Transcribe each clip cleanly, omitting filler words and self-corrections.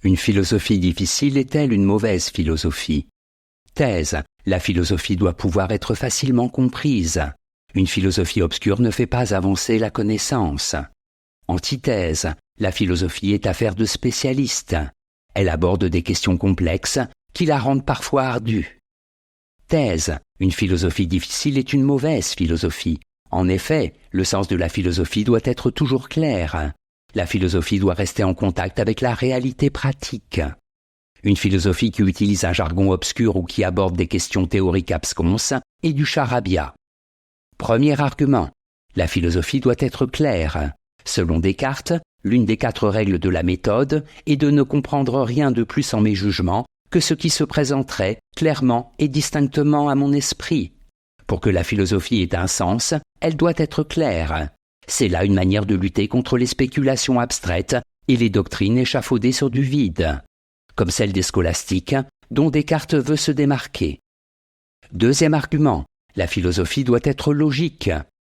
Une philosophie difficile est-elle une mauvaise philosophie? Thèse. La philosophie doit pouvoir être facilement comprise. Une philosophie obscure ne fait pas avancer la connaissance. Antithèse. La philosophie est affaire de spécialistes. Elle aborde des questions complexes qui la rendent parfois ardue. Thèse. Une philosophie difficile est une mauvaise philosophie. En effet, le sens de la philosophie doit être toujours clair. La philosophie doit rester en contact avec la réalité pratique. Une philosophie qui utilise un jargon obscur ou qui aborde des questions théoriques absconses est du charabia. Premier argument. La philosophie doit être claire. Selon Descartes, l'une des 4 règles de la méthode est de ne comprendre rien de plus en mes jugements que ce qui se présenterait clairement et distinctement à mon esprit. Pour que la philosophie ait un sens, elle doit être claire. C'est là une manière de lutter contre les spéculations abstraites et les doctrines échafaudées sur du vide, comme celle des scolastiques, dont Descartes veut se démarquer. Deuxième argument, la philosophie doit être logique.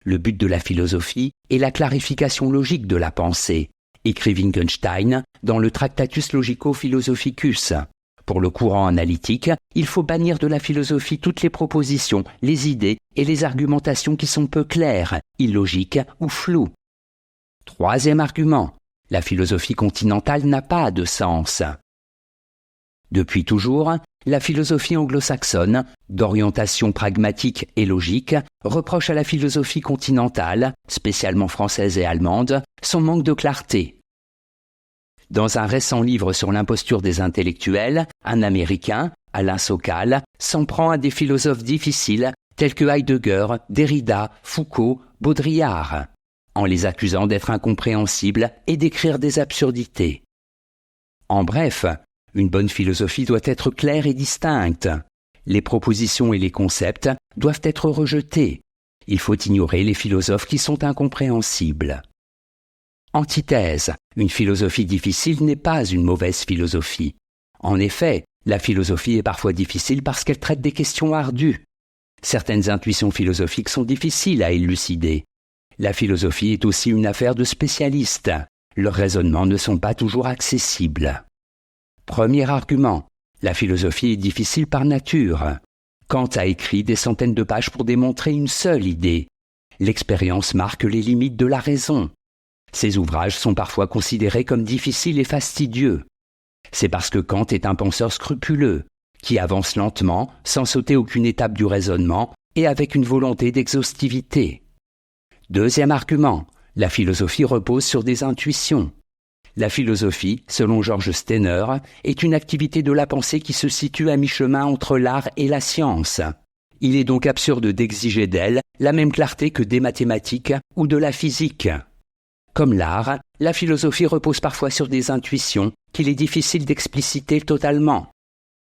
Le but de la philosophie est la clarification logique de la pensée, écrit Wittgenstein dans le Tractatus Logico-Philosophicus. Pour le courant analytique, il faut bannir de la philosophie toutes les propositions, les idées et les argumentations qui sont peu claires, illogiques ou floues. Troisième argument, la philosophie continentale n'a pas de sens. Depuis toujours, la philosophie anglo-saxonne, d'orientation pragmatique et logique, reproche à la philosophie continentale, spécialement française et allemande, son manque de clarté. Dans un récent livre sur l'imposture des intellectuels, un Américain, Alain Sokal, s'en prend à des philosophes difficiles tels que Heidegger, Derrida, Foucault, Baudrillard, en les accusant d'être incompréhensibles et d'écrire des absurdités. En bref, une bonne philosophie doit être claire et distincte. Les propositions et les concepts doivent être rejetés. Il faut ignorer les philosophes qui sont incompréhensibles. Antithèse. Une philosophie difficile n'est pas une mauvaise philosophie. En effet, la philosophie est parfois difficile parce qu'elle traite des questions ardues. Certaines intuitions philosophiques sont difficiles à élucider. La philosophie est aussi une affaire de spécialistes. Leurs raisonnements ne sont pas toujours accessibles. Premier argument. La philosophie est difficile par nature. Kant a écrit des centaines de pages pour démontrer une seule idée. L'expérience marque les limites de la raison. Ces ouvrages sont parfois considérés comme difficiles et fastidieux. C'est parce que Kant est un penseur scrupuleux, qui avance lentement, sans sauter aucune étape du raisonnement et avec une volonté d'exhaustivité. Deuxième argument, la philosophie repose sur des intuitions. La philosophie, selon Georges Steiner, est une activité de la pensée qui se situe à mi-chemin entre l'art et la science. Il est donc absurde d'exiger d'elle la même clarté que des mathématiques ou de la physique. Comme l'art, la philosophie repose parfois sur des intuitions qu'il est difficile d'expliciter totalement.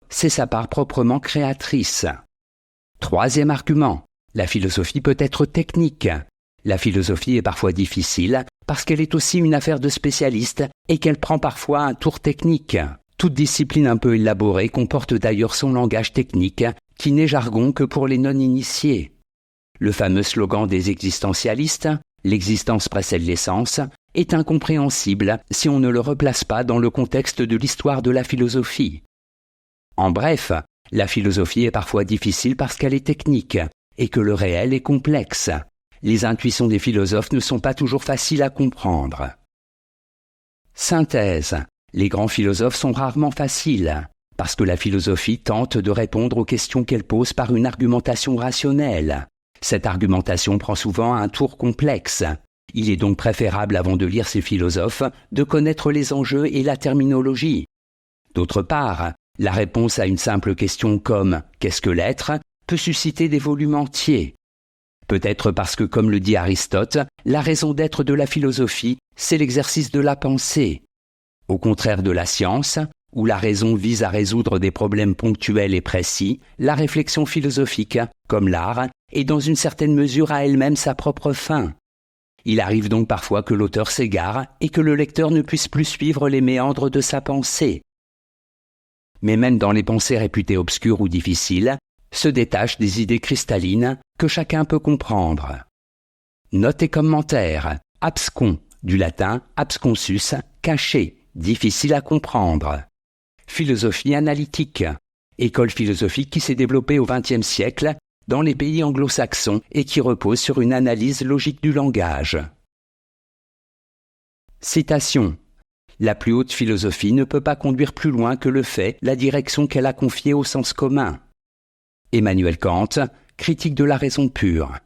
C'est sa part proprement créatrice. Troisième argument, la philosophie peut être technique. La philosophie est parfois difficile parce qu'elle est aussi une affaire de spécialistes et qu'elle prend parfois un tour technique. Toute discipline un peu élaborée comporte d'ailleurs son langage technique qui n'est jargon que pour les non-initiés. Le fameux slogan des existentialistes « L'existence précède l'essence » est incompréhensible si on ne le replace pas dans le contexte de l'histoire de la philosophie. En bref, la philosophie est parfois difficile parce qu'elle est technique et que le réel est complexe. Les intuitions des philosophes ne sont pas toujours faciles à comprendre. Synthèse. Les grands philosophes sont rarement faciles, parce que la philosophie tente de répondre aux questions qu'elle pose par une argumentation rationnelle. Cette argumentation prend souvent un tour complexe. Il est donc préférable, avant de lire ces philosophes, de connaître les enjeux et la terminologie. D'autre part, la réponse à une simple question comme « Qu'est-ce que l'être ?» peut susciter des volumes entiers. Peut-être parce que, comme le dit Aristote, la raison d'être de la philosophie, c'est l'exercice de la pensée. Au contraire de la science, où la raison vise à résoudre des problèmes ponctuels et précis, la réflexion philosophique, comme l'art, est dans une certaine mesure à elle-même sa propre fin. Il arrive donc parfois que l'auteur s'égare et que le lecteur ne puisse plus suivre les méandres de sa pensée. Mais même dans les pensées réputées obscures ou difficiles, se détachent des idées cristallines que chacun peut comprendre. Notes et commentaires. Abscon, du latin absconsus, caché, difficile à comprendre. Philosophie analytique, école philosophique qui s'est développée au XXe siècle dans les pays anglo-saxons et qui repose sur une analyse logique du langage. Citation. La plus haute philosophie ne peut pas conduire plus loin que le fait la direction qu'elle a confiée au sens commun. Emmanuel Kant, Critique de la raison pure.